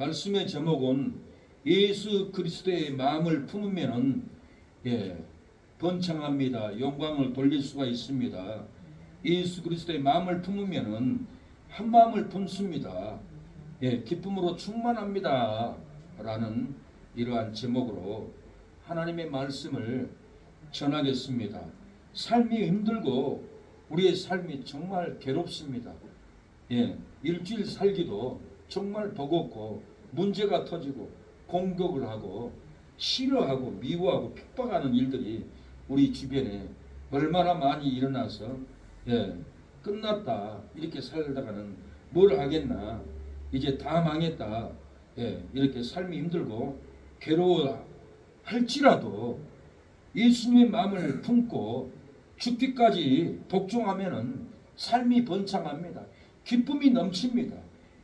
말씀의 제목은 예수 그리스도의 마음을 품으면은 번창합니다. 영광을 돌릴 수가 있습니다. 예수 그리스도의 마음을 품으면은 한 마음을 품습니다. 기쁨으로 충만합니다. 라는 이러한 제목으로 하나님의 말씀을 전하겠습니다. 삶이 힘들고 우리의 삶이 정말 괴롭습니다. 일주일 살기도 정말 버겁고 문제가 터지고 공격을 하고 싫어하고 미워하고 핍박하는 일들이 우리 주변에 얼마나 많이 일어나서 끝났다 이렇게 살다가는 뭘 하겠나 이제 다 망했다 이렇게 삶이 힘들고 괴로워할지라도 예수님의 마음을 품고 죽기까지 복종하면은 삶이 번창합니다. 기쁨이 넘칩니다.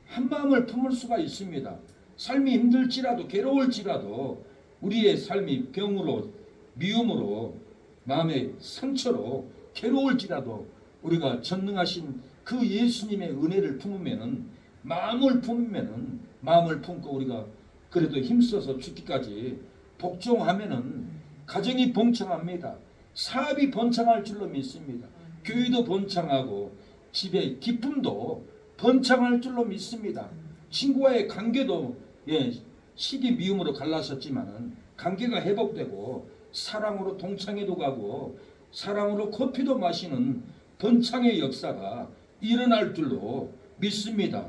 한 마음을 품을 수가 있습니다. 삶이 힘들지라도 괴로울지라도 우리의 삶이 병으로 미움으로 마음의 상처로 괴로울지라도 우리가 전능하신 그 예수님의 은혜를 품으면은 마음을 품고 우리가 그래도 힘써서 죽기까지 복종하면은 가정이 번창합니다. 사업이 번창할 줄로 믿습니다. 교회도 번창하고 집의 기쁨도 번창할 줄로 믿습니다. 친구와의 관계도 시기 미움으로 갈라섰지만은 관계가 회복되고 사랑으로 동창회도 가고 사랑으로 커피도 마시는 번창의 역사가 일어날 줄로 믿습니다.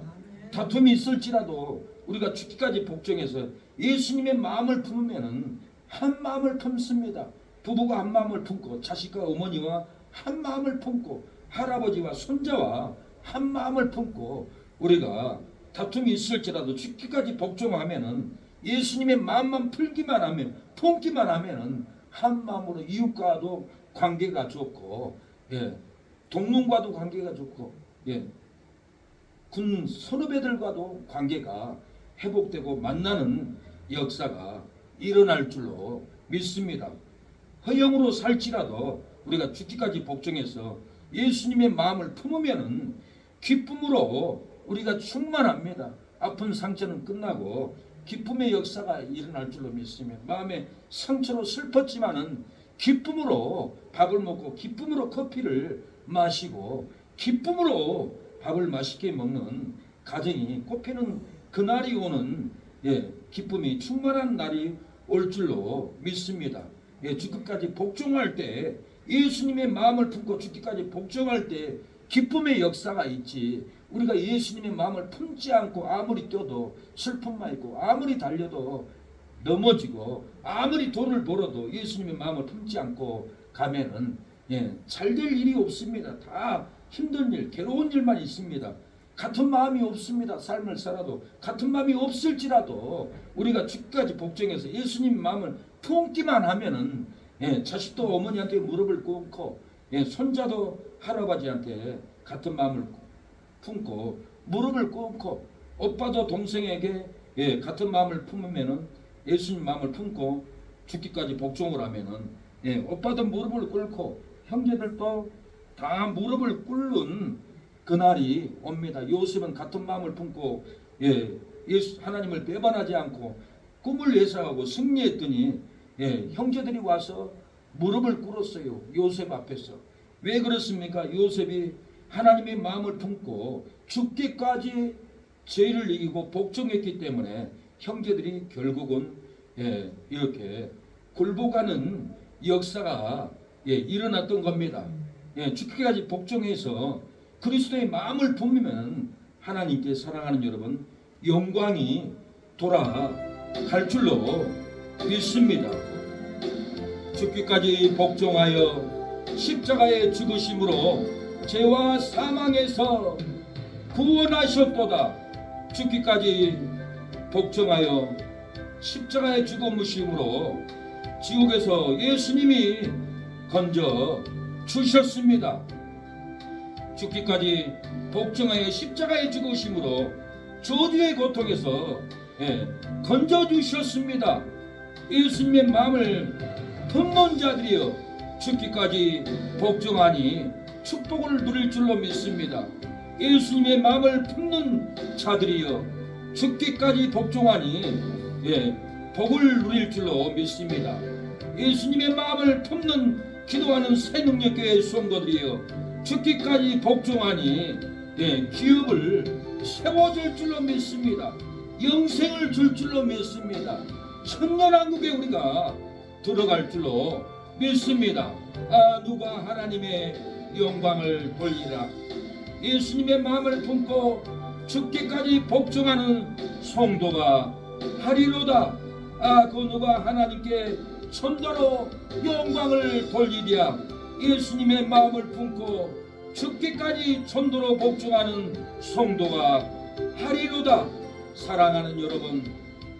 다툼이 있을지라도 우리가 죽기까지 복종해서 예수님의 마음을 품으면은 한 마음을 품습니다. 부부가 한 마음을 품고 자식과 어머니와 한 마음을 품고 할아버지와 손자와 한 마음을 품고 우리가 다툼이 있을지라도 죽기까지 복종하면은 예수님의 마음만 품기만 하면은 한 마음으로 이웃과도 관계가 좋고 동문과도 관계가 좋고 군 선후배들과도 관계가 회복되고 만나는 역사가 일어날 줄로 믿습니다. 허영으로 살지라도 우리가 죽기까지 복종해서 예수님의 마음을 품으면은 기쁨으로 우리가 충만합니다. 아픈 상처는 끝나고 기쁨의 역사가 일어날 줄로 믿습니다. 마음의 상처로 슬펐지만은 기쁨으로 밥을 먹고 기쁨으로 커피를 마시고 기쁨으로 밥을 맛있게 먹는 가정이 꽃피는 그날이 오는 기쁨이 충만한 날이 올 줄로 믿습니다. 죽기까지 복종할 때 예수님의 마음을 품고 죽기까지 복종할 때 기쁨의 역사가 있지 우리가 예수님의 마음을 품지 않고 아무리 뛰어도 슬픔만 있고 아무리 달려도 넘어지고 아무리 돈을 벌어도 예수님의 마음을 품지 않고 가면은 잘 될 일이 없습니다. 다 힘든 일 괴로운 일만 있습니다. 같은 마음이 없습니다. 삶을 살아도 같은 마음이 없을지라도 우리가 죽기까지 복종해서 예수님 마음을 품기만 하면은 자식도 어머니한테 무릎을 꿇고 손자도 할아버지한테 같은 마음을 품고 무릎을 꿇고 오빠도 동생에게 같은 마음을 품으면은 예수님 마음을 품고 죽기까지 복종을 하면은 오빠도 무릎을 꿇고 형제들도 다 무릎을 꿇는 그날이 옵니다. 요셉은 같은 마음을 품고 예수 하나님을 배반하지 않고 꿈을 예상하고 승리했더니 형제들이 와서 무릎을 꿇었어요. 요셉 앞에서. 왜 그렇습니까? 요셉이 하나님의 마음을 품고 죽기까지 죄를 이기고 복종했기 때문에 형제들이 결국은 이렇게 굴복하는 역사가 일어났던 겁니다. 죽기까지 복종해서 그리스도의 마음을 품으면 하나님께 사랑하는 여러분 영광이 돌아갈 줄로 믿습니다. 죽기까지 복종하여 십자가의 죽으심으로 죄와 사망에서 구원하셨도다. 죽기까지 복종하여 십자가의 죽으심으로 지옥에서 예수님이 건져 주셨습니다. 죽기까지 복종하여 십자가의 죽으심으로 저주의 고통에서 건져 주셨습니다. 예수님의 마음을 품는 자들이여 죽기까지 복종하니 축복을 누릴 줄로 믿습니다. 예수님의 마음을 품는 자들이여 죽기까지 복종하니 복을 누릴 줄로 믿습니다. 예수님의 마음을 품는 기도하는 새능력교회 성도들이여 죽기까지 복종하니 기업을 세워줄 줄로 믿습니다. 영생을 줄 줄로 믿습니다. 천년왕국에 우리가 들어갈 줄로 믿습니다. 누가 하나님의 영광을 돌리라. 예수님의 마음을 품고 죽기까지 복종하는 성도가 하리로다. 그 누가 하나님께 천도로 영광을 돌리랴. 예수님의 마음을 품고 죽기까지 천도로 복종하는 성도가 하리로다. 사랑하는 여러분,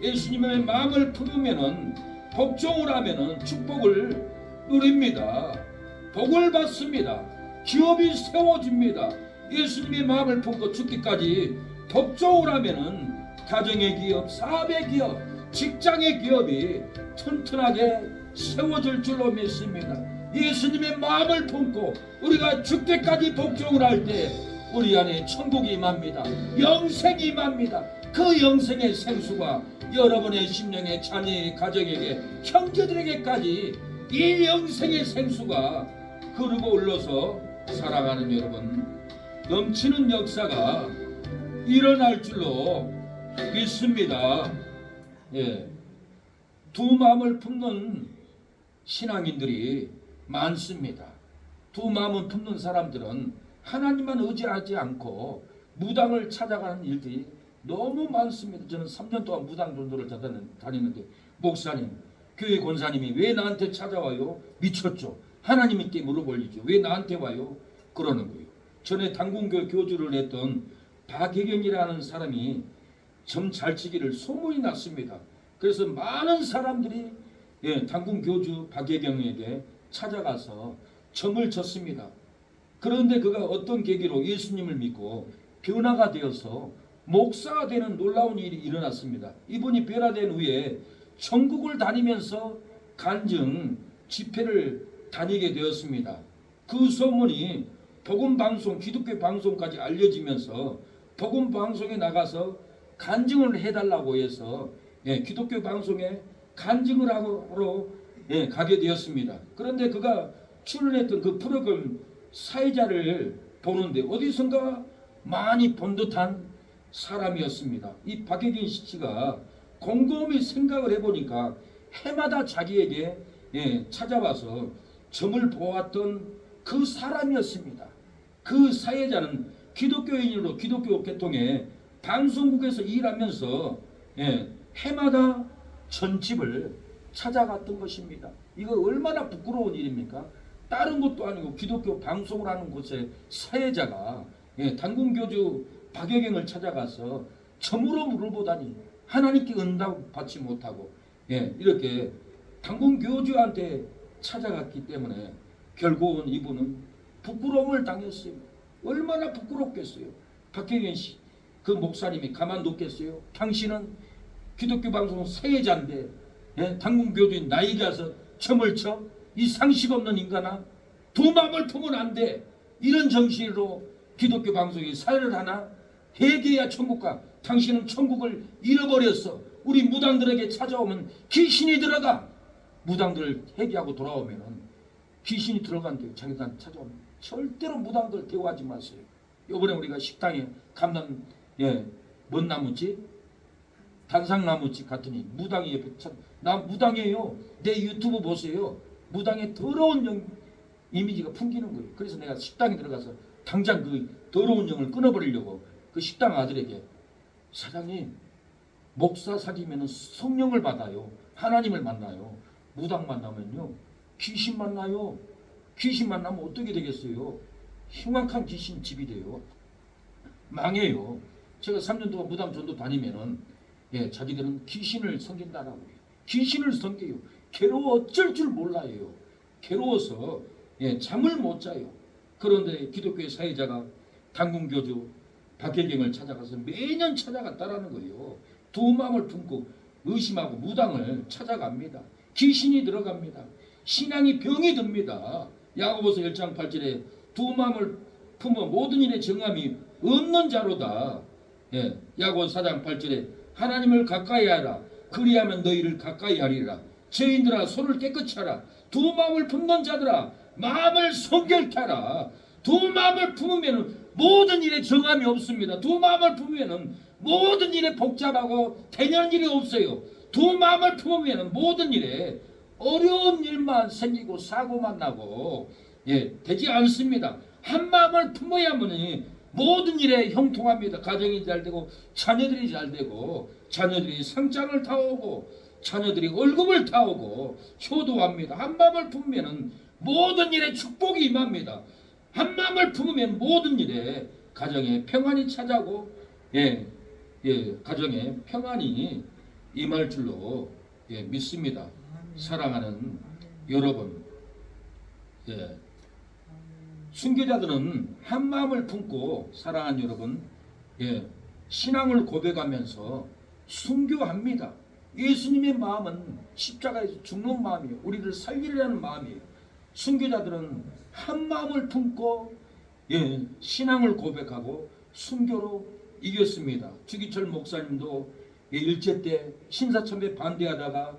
예수님의 마음을 품으면은 복종을 하면은 축복을 누립니다. 복을 받습니다. 기업이 세워집니다. 예수님의 마음을 품고 죽기까지 복종을 하면은 가정의 기업, 사업의 기업, 직장의 기업이 튼튼하게 세워질 줄로 믿습니다. 예수님의 마음을 품고 우리가 죽기까지 복종을 할 때 우리 안에 천국이 임합니다. 영생이 임합니다. 그 영생의 생수가 여러분의 심령의 자녀의 가정에게 형제들에게까지 이 영생의 생수가 흐르고 흘러서 사랑하는 여러분, 넘치는 역사가 일어날 줄로 믿습니다. 두 마음을 품는 신앙인들이 많습니다. 두 마음을 품는 사람들은 하나님만 의지하지 않고 무당을 찾아가는 일들이 너무 많습니다. 저는 3년 동안 무당 전도를 다니는데 목사님, 교회 권사님이 왜 나한테 찾아와요? 미쳤죠. 하나님께 물어볼리죠. 왜 나한테 와요? 그러는 거예요. 전에 당군교 교주를 했던 박혜경이라는 사람이 점 잘 치기를 소문이 났습니다. 그래서 많은 사람들이 당군 교주 박혜경에게 찾아가서 점을 쳤습니다. 그런데 그가 어떤 계기로 예수님을 믿고 변화가 되어서 목사가 되는 놀라운 일이 일어났습니다. 이분이 변화된 후에 전국을 다니면서 간증 집회를 다니게 되었습니다. 그 소문이 복음방송, 기독교 방송까지 알려지면서 복음방송에 나가서 간증을 해달라고 해서 기독교 방송에 간증을 하러 가게 되었습니다. 그런데 그가 출연했던 그 프로그램 사회자를 보는데 어디선가 많이 본 듯한 사람이었습니다. 이 박혜경 씨가 곰곰이 생각을 해보니까 해마다 자기에게 찾아와서 점을 보았던 그 사람이었습니다. 그 사회자는 기독교인으로 기독교 계통의 방송국에서 일하면서 해마다 전집을 찾아갔던 것입니다. 이거 얼마나 부끄러운 일입니까? 다른 것도 아니고 기독교 방송을 하는 곳에 사회자가 당군교주 박혜경을 찾아가서 점으로 물어보다니 하나님께 응답 받지 못하고 이렇게 당군교주한테 찾아갔기 때문에 결국은 이분은 부끄러움을 당했어요. 얼마나 부끄럽겠어요. 박혜경 씨, 그 목사님이 가만뒀겠어요? 당신은 기독교 방송 사회자인데 당군교주인 나이가 서 점을 쳐? 이 상식 없는 인간아, 두 마음을 품으면 안 돼. 이런 정신으로 기독교 방송이 사회를 하나? 회개야 천국가. 당신은 천국을 잃어버렸어. 우리 무당들에게 찾아오면 귀신이 들어가. 무당들 회개하고 돌아오면 귀신이 들어간대요. 자기들한테 찾아오면. 절대로 무당들 대우하지 마세요. 이번에 우리가 식당에 감난 뭔 나무지? 단상나무집 같으니 무당이 옆에 나 무당이에요. 내 유튜브 보세요. 무당의 더러운 이미지가 풍기는 거예요. 그래서 내가 식당에 들어가서 당장 그 더러운 영을 끊어버리려고 그 식당 아들에게 사장님, 목사 사귀면 성령을 받아요. 하나님을 만나요. 무당 만나면요 귀신 만나요. 귀신 만나면 어떻게 되겠어요? 흉악한 귀신 집이 돼요. 망해요. 제가 3년 동안 무당 전도 다니면은 자기들은 귀신을 섬긴다라고 해요. 귀신을 섬겨요. 괴로워 어쩔 줄 몰라요. 괴로워서 잠을 못 자요. 그런데 기독교의 사회자가 당군교주 박혜경을 찾아가서 매년 찾아갔다라는 거예요. 두 마음을 품고 의심하고 무당을 찾아갑니다. 귀신이 들어갑니다. 신앙이 병이 듭니다. 야고보서 1장 8절에 두 마음을 품어 모든 일에 정함이 없는 자로다. 예, 야고 4장 8절에 하나님을 가까이 하라. 그리하면 너희를 가까이 하리라. 죄인들아 손을 깨끗이 하라. 두 마음을 품는 자들아 마음을 성결케 하라. 두 마음을 품으면 모든 일에 정함이 없습니다. 두 마음을 품으면 모든 일에 복잡하고 되는 일이 없어요. 두 마음을 품으면 모든 일에 어려운 일만 생기고 사고만 나고 되지 않습니다. 한 마음을 품어야만이 모든 일에 형통합니다. 가정이 잘 되고 자녀들이 잘 되고 자녀들이 상장을 타오고 자녀들이 월급을 타오고 효도합니다. 한 마음을 품으면 모든 일에 축복이 임합니다. 한 마음을 품으면 모든 일에 가정에 평안이 찾아오고 가정에 평안이 임할 줄로 믿습니다. 사랑하는 여러분, 순교자들은 한 마음을 품고 사랑하는 여러분, 신앙을 고백하면서 순교합니다. 예수님의 마음은 십자가에서 죽는 마음이에요. 우리를 살리려는 마음이에요. 순교자들은 한 마음을 품고 신앙을 고백하고 순교로 이겼습니다. 주기철 목사님도 일제 때 신사참배 반대하다가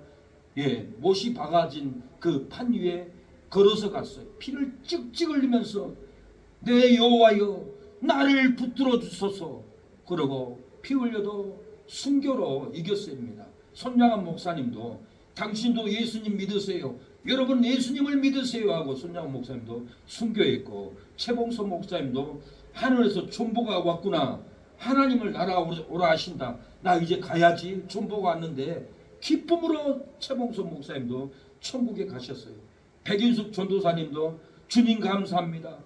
못이 박아진 그 판 위에 걸어서 갔어요. 피를 찍찍 흘리면서 내 여호와여 나를 붙들어 주소서. 그러고 피 흘려도 순교로 이겼습니다. 손양한 목사님도 당신도 예수님 믿으세요. 여러분 예수님을 믿으세요 하고 손양한 목사님도 순교했고, 최봉선 목사님도 하늘에서 존보가 왔구나. 하나님을 날아오라 하신다. 나 이제 가야지. 존보가 왔는데 기쁨으로 최봉선 목사님도 천국에 가셨어요. 백인숙 전도사님도 주님 감사합니다.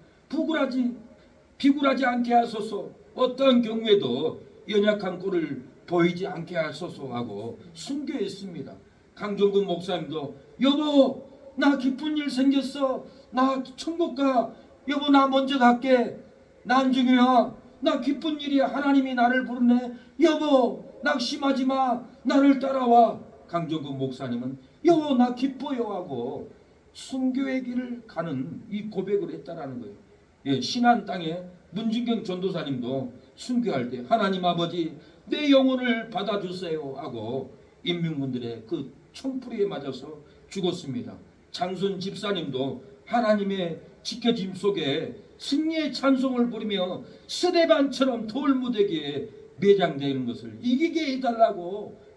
비굴하지 않게 하소서. 어떠한 경우에도 연약한 꼴을 보이지 않게 하소서 하고 순교했습니다. 강종근 목사님도 여보 나 기쁜 일 생겼어. 나 천국 가. 여보 나 먼저 갈게. 난 중요해. 나 기쁜 일이야. 하나님이 나를 부르네. 여보 낙심하지 마. 나를 따라와. 강종근 목사님은 여보 나 기뻐요 하고 순교의 길을 가는 이 고백을 했다라는 거예요. 신안 땅에 문진경 전도사님도 순교할 때 하나님 아버지 내 영혼을 받아주세요 하고 인민군들의 그 총풀이에 맞아서 죽었습니다. 장순 집사님도 하나님의 지켜짐 속에 승리의 찬송을 부르며 스데반처럼 돌무대기에 매장되는 것을 이기게 해달라고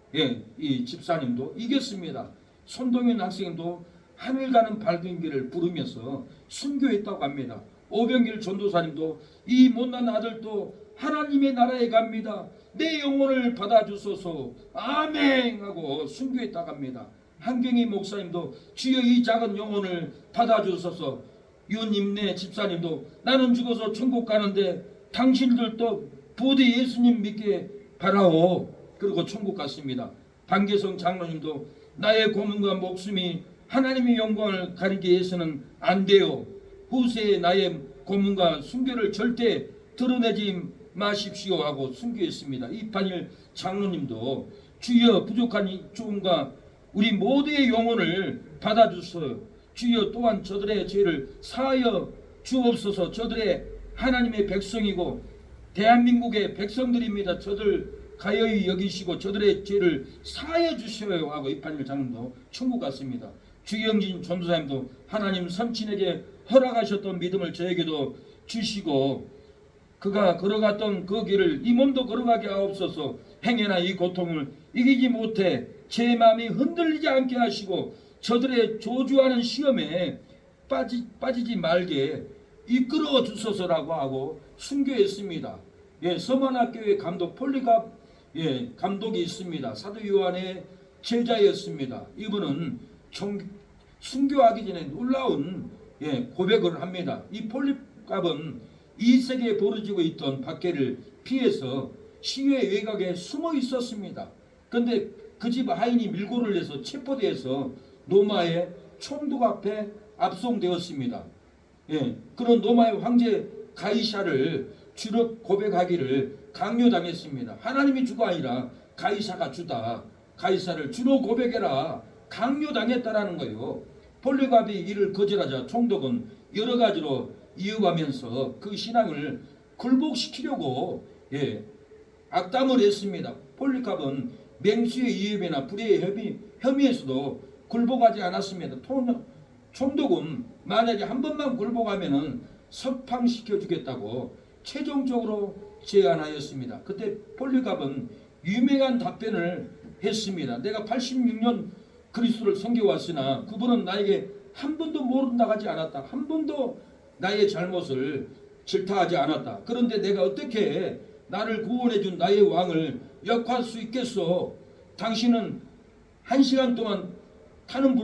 이 집사님도 이겼습니다. 손동현 학생도 하늘 가는 밝은 길을 부르면서 순교했다고 합니다. 오병길 전도사님도 이 못난 아들도 하나님의 나라에 갑니다. 내 영혼을 받아주소서. 아멘 하고 순교했다고 합니다. 한경희 목사님도 주여 이 작은 영혼을 받아주소서. 윤임내 집사님도 나는 죽어서 천국 가는데 당신들도 부디 예수님 믿게 바라오. 그리고 천국 갔습니다. 반계성 장로님도 나의 고문과 목숨이 하나님의 영광을 가리게 해서는 안 돼요. 후세에 나의 고문과 순교를 절대 드러내지 마십시오 하고 순교했습니다. 이판일 장로님도 주여 부족한 조금과 우리 모두의 영혼을 받아주소서. 주여 또한 저들의 죄를 사하여 주옵소서. 저들의 하나님의 백성이고 대한민국의 백성들입니다. 저들 가여이 여기시고 저들의 죄를 사하여 주셔요 하고 이판일 장로도 천국 갔습니다. 주영진 전도사님도 하나님 삼친에게 허락하셨던 믿음을 저에게도 주시고 그가 걸어갔던 그 길을 이 몸도 걸어가게 하옵소서. 행여나 이 고통을 이기지 못해 제 마음이 흔들리지 않게 하시고 저들의 조주하는 시험에 빠지지 말게 이끌어 주소서라고 하고 순교했습니다. 서만학교의 감독 폴리갑 감독이 있습니다. 사도 요한의 제자였습니다. 이분은 순교하기 전에 놀라운 고백을 합니다. 이 폴리갑은 2세기에 벌어지고 있던 박해를 피해서 시외 외곽에 숨어 있었습니다. 그런데 그 집 하인이 밀고를 해서 체포돼서 로마의 총독 앞에 압송되었습니다. 그런 로마의 황제 가이사를 주로 고백하기를 강요당했습니다. 하나님이 주가 아니라 가이사가 주다. 가이사를 주로 고백해라. 강요당했다라는 거예요. 폴리갑이 이를 거절하자 총독은 여러 가지로 이어가면서 그 신앙을 굴복시키려고 악담을 했습니다. 폴리캅은 맹수의 이해배나 불의의 혐의에서도 굴복하지 않았습니다. 총독은 만약에 한 번만 굴복하면은 석방시켜 주겠다고 최종적으로 제안하였습니다. 그때 폴리캅은 유명한 답변을 했습니다. 내가 86년 그리스도를 섬겨왔으나 그분은 나에게 한 번도 모른다고 하지 않았다. 한 번도 나의 잘못을 질타하지 않았다. 그런데 내가 어떻게 나를 구원해준 나의 왕을 역할 수 있겠소? 당신은 1시간 동안 타는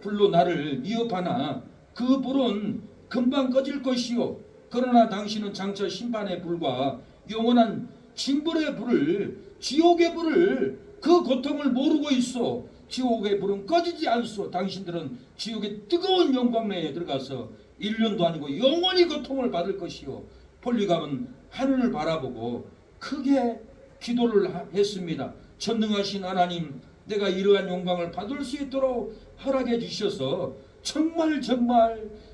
불로 나를 위협하나 그 불은 금방 꺼질 것이요. 그러나 당신은 장차 심판의 불과 영원한 징벌의 불을, 지옥의 불을, 그 고통을 모르고 있어. 지옥의 불은 꺼지지 않소. 당신들은 지옥의 뜨거운 영광 내에 들어가서 1년도 아니고 영원히 고통을 받을 것이요. 폴리캅은 하늘을 바라보고 크게 기도를 했습니다. 전능하신 하나님, 내가 이러한 영광을 받을 수 있도록 허락해 주셔서 정말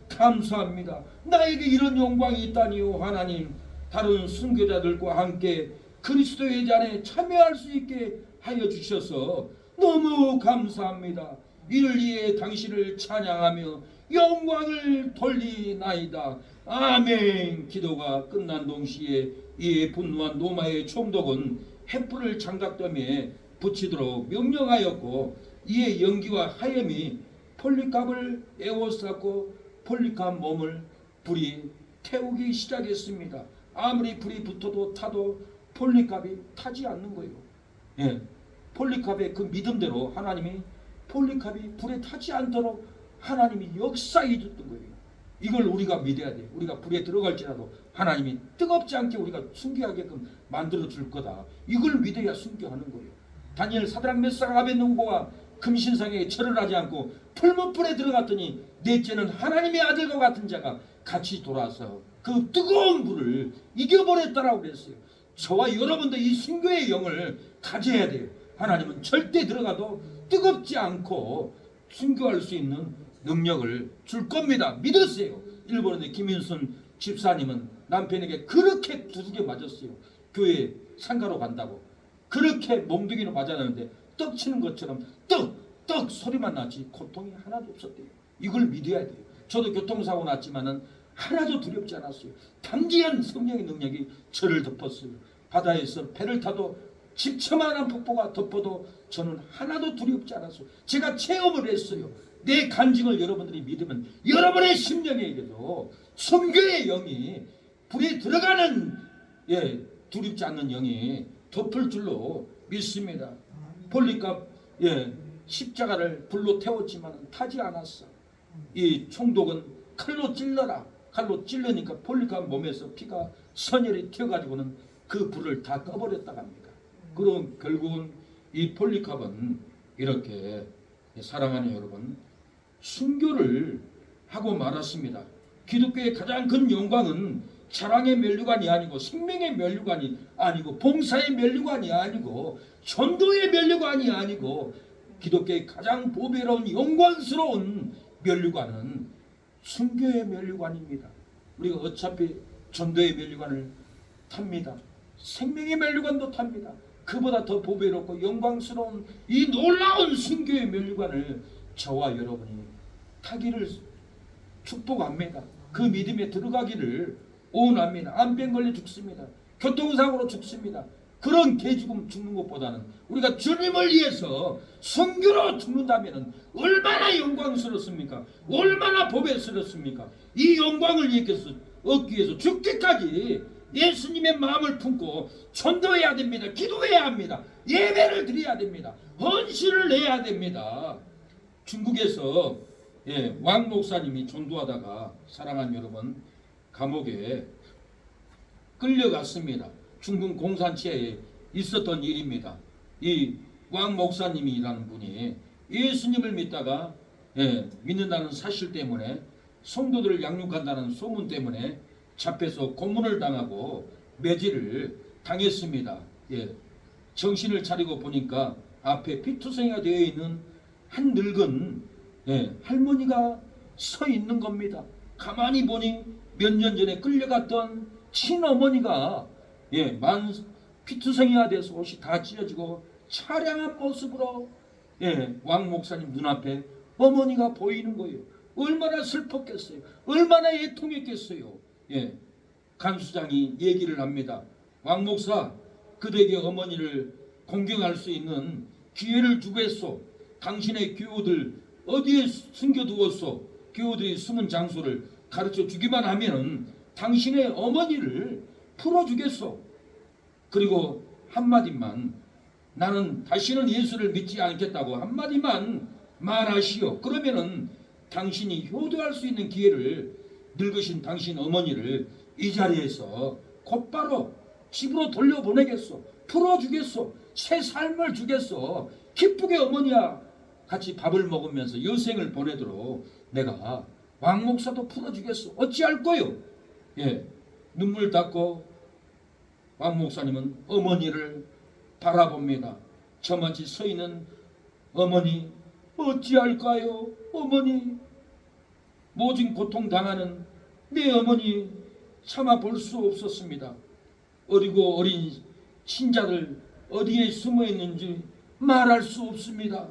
감사합니다. 나에게 이런 영광이 있다니요. 하나님, 다른 순교자들과 함께 그리스도의 잔에 참여할 수 있게 하여 주셔서 너무 감사합니다. 이를 위해 당신을 찬양하며 영광을 돌리나이다. 아멘. 기도가 끝난 동시에 이에 분노한 로마의 총독은 횃불을 장작더미에 붙이도록 명령하였고, 이에 연기와 하염이 폴리캅을 에워쌌고 폴리캅 몸을 불이 태우기 시작했습니다. 아무리 불이 붙어도 타도 폴리캅이 타지 않는 거예요. 예, 폴리캅의 그 믿음대로 하나님이 폴리캅이 불에 타지 않도록 하나님이 역사해 줬던 거예요. 이걸 우리가 믿어야 돼요. 우리가 불에 들어갈지라도 하나님이 뜨겁지 않게 우리가 순교하게끔 만들어 줄 거다. 이걸 믿어야 순교하는 거예요. 다니엘, 사드락, 메삭, 아벳느고가 금신상에 절을 하지 않고 풀무불에 들어갔더니 넷째는 하나님의 아들과 같은 자가 같이 돌아서 그 뜨거운 불을 이겨버렸다라고 그랬어요. 저와 여러분도 이 순교의 영을 가져야 돼요. 하나님은 절대 들어가도 뜨겁지 않고 순교할 수 있는 능력을 줄 겁니다. 믿으세요. 일본의 김윤순 집사님은 남편에게 그렇게 두들겨 맞았어요. 교회 상가로 간다고. 그렇게 몽둥이로 맞았는데 떡 치는 것처럼 떡 소리만 나지 고통이 하나도 없었대요. 이걸 믿어야 돼요. 저도 교통사고 났지만은 하나도 두렵지 않았어요. 단기한 성령의 능력이 저를 덮었어요. 바다에서 배를 타도 집처만한 폭포가 덮어도 저는 하나도 두렵지 않았어요. 제가 체험을 했어요. 내 간증을 여러분들이 믿으면 여러분의 심령에게도 순교의 영이 불에 들어가는 두렵지 않는 영이 덮을 줄로 믿습니다. 폴리캅 십자가를 불로 태웠지만 타지 않았어. 이 총독은 칼로 찔러라. 칼로 찔르니까 폴리캅 몸에서 피가 선혈이 튀어가지고는 그 불을 다 꺼버렸다고 합니다. 그럼 결국은 이 폴리캅은 이렇게 사랑하는 여러분 순교를 하고 말았습니다. 기독교의 가장 큰 영광은 자랑의 면류관이 아니고 생명의 면류관이 아니고 봉사의 면류관이 아니고 전도의 면류관이 아니고 기독교의 가장 보배로운 영광스러운 면류관은 순교의 면류관입니다. 우리가 어차피 전도의 면류관을 탑니다. 생명의 면류관도 탑니다. 그보다 더 보배롭고 영광스러운 이 놀라운 순교의 면류관을 저와 여러분이 타기를 축복합니다. 그 믿음에 들어가기를 원합니다. 암병 걸려 죽습니다. 교통사고로 죽습니다. 그런 개죽음 죽는 것보다는 우리가 주님을 위해서 순교로 죽는다면 얼마나 영광스럽습니까? 얼마나 보배스럽습니까? 이 영광을 얻기 위해서 죽기까지 예수님의 마음을 품고 전도해야 됩니다. 기도해야 합니다. 예배를 드려야 됩니다. 헌신을 내야 됩니다. 중국에서 왕 목사님이 전도하다가 사랑하는 여러분 감옥에 끌려갔습니다. 중국 공산체에 있었던 일입니다. 이 왕 목사님이라는 분이 예수님을 믿다가 믿는다는 사실 때문에 성도들을 양육한다는 소문 때문에 잡혀서 고문을 당하고 매질을 당했습니다. 정신을 차리고 보니까 앞에 피투성이가 되어 있는 한 늙은 할머니가 서 있는 겁니다. 가만히 보니 몇 년 전에 끌려갔던 친어머니가 피투성이가 돼서 옷이 다 찢어지고 처량한 모습으로 왕 목사님 눈앞에 어머니가 보이는 거예요. 얼마나 슬펐겠어요. 얼마나 애통했겠어요. 간수장이 얘기를 합니다. 왕 목사, 그대에게 어머니를 공경할 수 있는 기회를 주겠소. 당신의 교우들 어디에 숨겨두었소? 교우들이 숨은 장소를 가르쳐 주기만 하면은 당신의 어머니를 풀어주겠소. 그리고 한마디만, 나는 다시는 예수를 믿지 않겠다고 한마디만 말하시오. 그러면은 당신이 효도할 수 있는 기회를, 늙으신 당신 어머니를 이 자리에서 곧바로 집으로 돌려보내겠소. 풀어주겠소. 새 삶을 주겠소. 기쁘게 어머니와 같이 밥을 먹으면서 여생을 보내도록 내가 왕 목사도 풀어주겠소. 어찌할 거요? 눈물 닦고 왕 목사님은 어머니를 바라봅니다. 저만치 서 있는 어머니, 어찌할까요? 어머니, 모진 고통 당하는 내 어머니 참아 볼 수 없었습니다. 어리고 어린 신자들 어디에 숨어 있는지 말할 수 없습니다.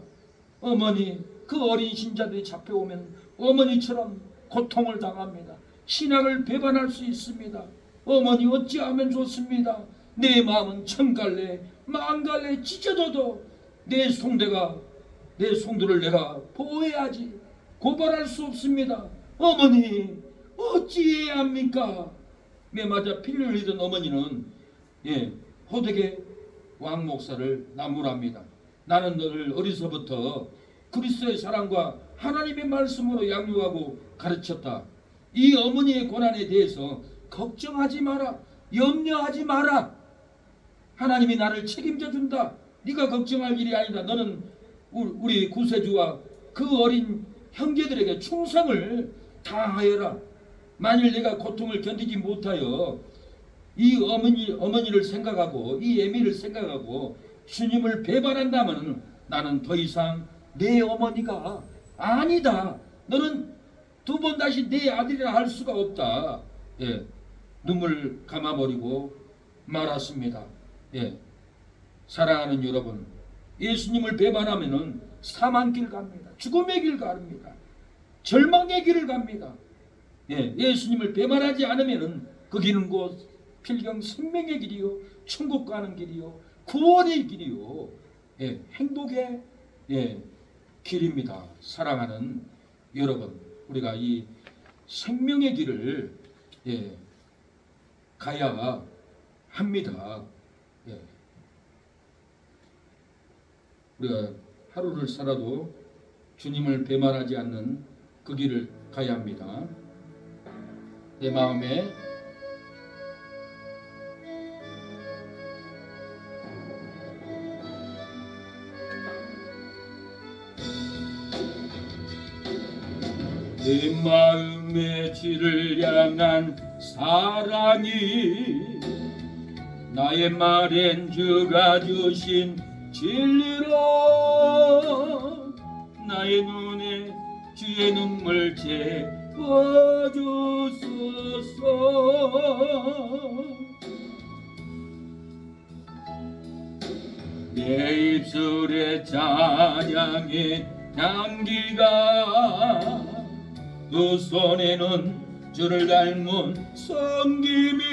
어머니, 그 어린 신자들이 잡혀오면 어머니처럼 고통을 당합니다. 신앙을 배반할 수 있습니다. 어머니, 어찌하면 좋습니다. 내 마음은 천갈래 만갈래 찢어져도 내 송두를 내가 보호해야지. 고발할 수 없습니다. 어머니, 어찌해야 합니까? 매맞아 피를 흘리던 어머니는 호되게 왕 목사를 나무랍니다. 나는 너를 어려서부터 그리스도의 사랑과 하나님의 말씀으로 양육하고 가르쳤다. 이 어머니의 고난에 대해서 걱정하지 마라. 염려하지 마라. 하나님이 나를 책임져 준다. 네가 걱정할 일이 아니다. 너는 우리 구세주와 그 어린 형제들에게 충성을 다하여라. 만일 내가 고통을 견디지 못하여 이 어머니를 생각하고 이 애미를 생각하고 주님을 배반한다면 나는 더 이상 내 어머니가 아니다. 너는 두 번 다시 내 아들이라 할 수가 없다. 눈물 감아버리고 말았습니다. 사랑하는 여러분, 예수님을 배반하면은 사망 길 갑니다. 죽음의 길 갑니다. 절망의 길을 갑니다. 예수님을 배반하지 않으면은 그 길은 곧 필경 생명의 길이요, 천국 가는 길이요, 구원의 길이요, 행복의 길입니다. 사랑하는 여러분, 우리가 이 생명의 길을 가야 합니다. 우리가 하루를 살아도 주님을 배반하지 않는 그 길을 가야 합니다. 내 마음에 내 마음의 질을 향한 사랑이 나의 말엔 주가 주신 진리로 나의 눈에 주의 눈물 채워주소서. 내 입술에 찬양의 향기가 두 손에는 주를 닮은 섬김이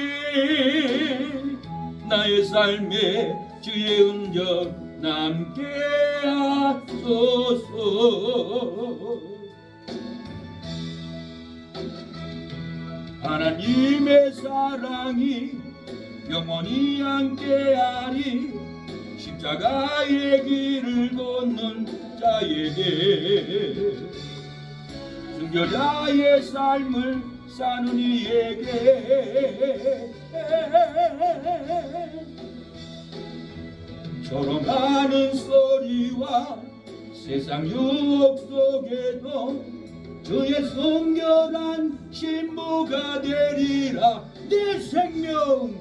나의 삶에 주의 흔적 남게 하소서. 하나님의 사랑이 영원히 함께하리. 십자가의 길을 걷는 자에게, 순교자의 삶을 사는 이에게 조롱하는 소리와 세상 유혹 속에도 주의 순결한 신부가 되리라. 내 생명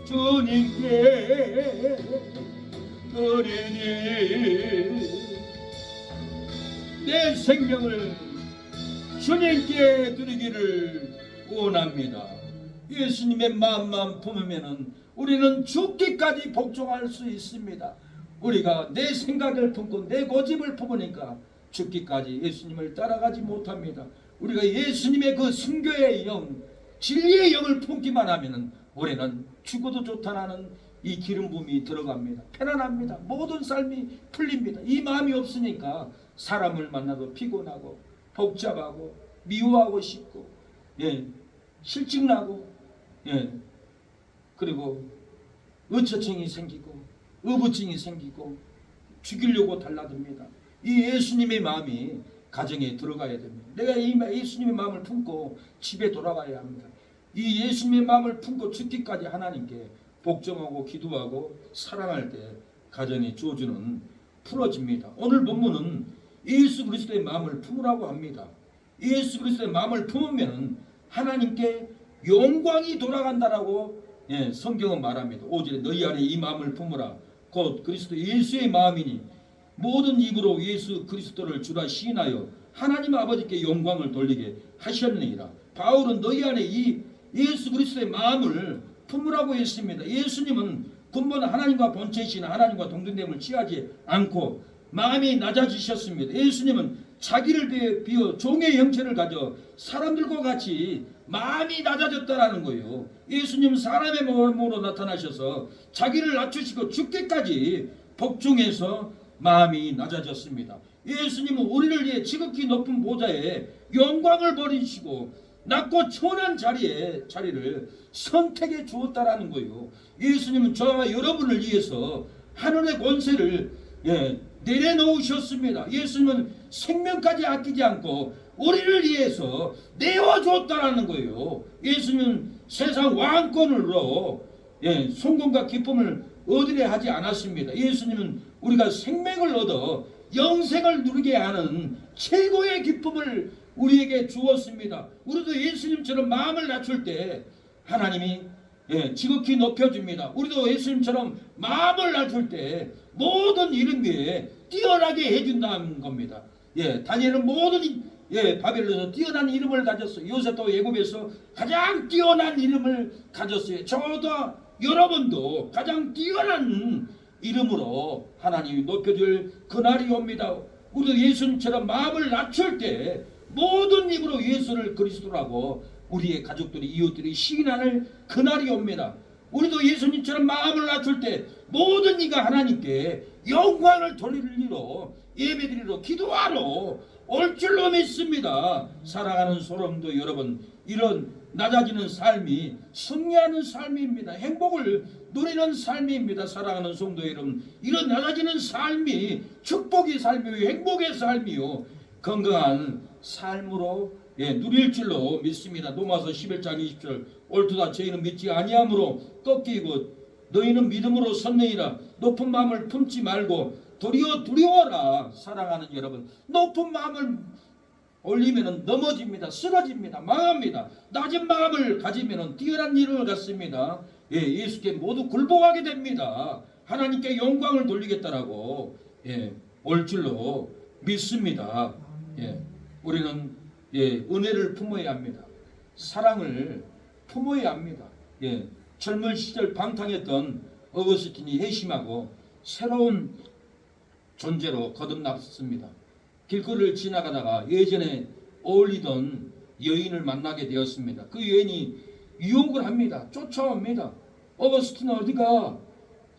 주님께 드리니, 내 생명을 주님께 드리기를 원합니다. 예수님의 마음만 품으면은 우리는 죽기까지 복종할 수 있습니다. 우리가 내 생각을 품고 내 고집을 품으니까 죽기까지 예수님을 따라가지 못합니다. 우리가 예수님의 그 순교의 영, 진리의 영을 품기만 하면은 우리는 죽어도 좋다라는 이 기름 부음이 들어갑니다. 편안합니다. 모든 삶이 풀립니다. 이 마음이 없으니까 사람을 만나도 피곤하고 복잡하고 미워하고 싶고, 실증나고, 그리고 의처증이 생기고 의부증이 생기고 죽이려고 달라듭니다. 이 예수님의 마음이 가정에 들어가야 됩니다. 내가 이 예수님의 마음을 품고 집에 돌아가야 합니다. 이 예수님의 마음을 품고 죽기까지 하나님께 복종하고 기도하고 사랑할 때 가정이 주어주는 풀어집니다. 오늘 본문은 예수 그리스도의 마음을 품으라고 합니다. 예수 그리스도의 마음을 품으면 하나님께 영광이 돌아간다라고 성경은 말합니다. 5절에 너희 안에 이 마음을 품으라. 곧 그리스도 예수의 마음이니 모든 입으로 예수 그리스도를 주라 시인하여 하나님 아버지께 영광을 돌리게 하셨느니라. 바울은 너희 안에 이 예수 그리스도의 마음을 품으라고 했습니다. 예수님은 근본 하나님과 본체이신 하나님과 동등됨을 취하지 않고 마음이 낮아지셨습니다. 예수님은 자기를 비워 종의 형체를 가져 사람들과 같이 마음이 낮아졌다라는 거예요. 예수님은 사람의 몸으로 나타나셔서 자기를 낮추시고 죽기까지 복종해서 마음이 낮아졌습니다. 예수님은 우리를 위해 지극히 높은 보좌에 영광을 버리시고 낮고 천한 자리를 선택해 주었다라는 거예요. 예수님은 저와 여러분을 위해서 하늘의 권세를 내려놓으셨습니다. 예수님은 생명까지 아끼지 않고 우리를 위해서 내어줬다라는 거예요. 예수님은 세상 왕권으로 성공과 기쁨을 얻으려 하지 않았습니다. 예수님은 우리가 생명을 얻어 영생을 누리게 하는 최고의 기쁨을 우리에게 주었습니다. 우리도 예수님처럼 마음을 낮출 때 하나님이 지극히 높여줍니다. 우리도 예수님처럼 마음을 낮출 때 모든 이름 위에 뛰어나게 해준다는 겁니다. 다니엘은 모든 바벨론에서 뛰어난 이름을 가졌어요. 요셉도 애굽에서 가장 뛰어난 이름을 가졌어요. 저도 여러분도 가장 뛰어난 이름으로 하나님이 높여줄 그날이 옵니다. 우리도 예수님처럼 마음을 낮출 때 모든 입으로 예수를 그리스도라고 우리의 가족들이 이웃들이 시인하는 그날이 옵니다. 우리도 예수님처럼 마음을 낮출 때 모든 이가 하나님께 영광을 돌리러 예배드리러 기도하러 올 줄로 믿습니다. 사랑하는 소름도 여러분, 이런 낮아지는 삶이 승리하는 삶입니다. 행복을 누리는 삶입니다. 사랑하는 성도 여러분, 이런 낮아지는 삶이 축복의 삶이요 행복의 삶이요 건강한 삶으로 누릴 줄로 믿습니다. 로마서 11장 20절 옳도다 저희는 믿지 아니함으로 꺾이고 너희는 믿음으로 섰느니라. 높은 마음을 품지 말고 도리어 두려워라. 사랑하는 여러분, 높은 마음을 올리면 넘어집니다. 쓰러집니다. 망합니다. 낮은 마음을 가지면 뛰어난 일을 갖습니다. 예수께 모두 굴복하게 됩니다. 하나님께 영광을 돌리겠다라고 올 줄로 믿습니다. 우리는 은혜를 품어야 합니다. 사랑을 품어야 합니다. 젊은 시절 방탕했던 어거스틴이 회심하고 새로운 존재로 거듭났습니다. 길거리를 지나가다가 예전에 어울리던 여인을 만나게 되었습니다. 그 여인이 유혹을 합니다. 쫓아옵니다. 어거스틴 어디가?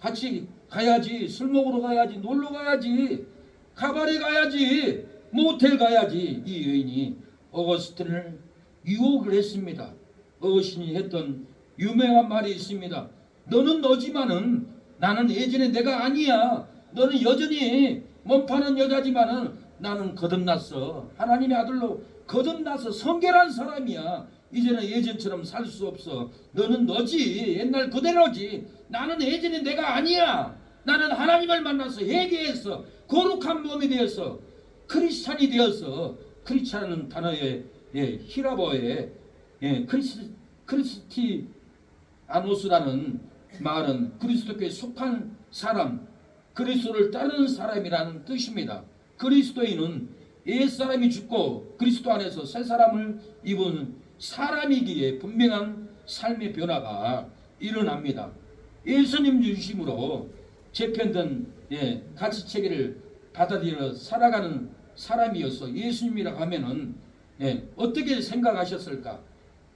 같이 가야지. 술 먹으러 가야지. 놀러 가야지. 가발에 가야지. 모텔 가야지. 이 여인이 어거스틴을 유혹을 했습니다. 어거스틴이 했던 유명한 말이 있습니다. 너는 너지만은 나는 예전에 내가 아니야. 너는 여전히 몸 파는 여자지만은 나는 거듭났어. 하나님의 아들로 거듭나서 성결한 사람이야. 이제는 예전처럼 살 수 없어. 너는 너지. 옛날 그대로지. 나는 예전에 내가 아니야. 나는 하나님을 만나서 회개했어. 거룩한 몸이 되었어. 크리스찬이 되어서, 크리스찬은 단어의 히라보의 크리스티아노스라는 말은 그리스도께 속한 사람, 그리스도를 따르는 사람이라는 뜻입니다. 그리스도인은 옛사람이 죽고 그리스도 안에서 새 사람을 입은 사람이기에 분명한 삶의 변화가 일어납니다. 예수님 중심으로 재편된 가치체계를 받아들여 살아가는 사람이어서 예수님이라고 하면은 어떻게 생각하셨을까?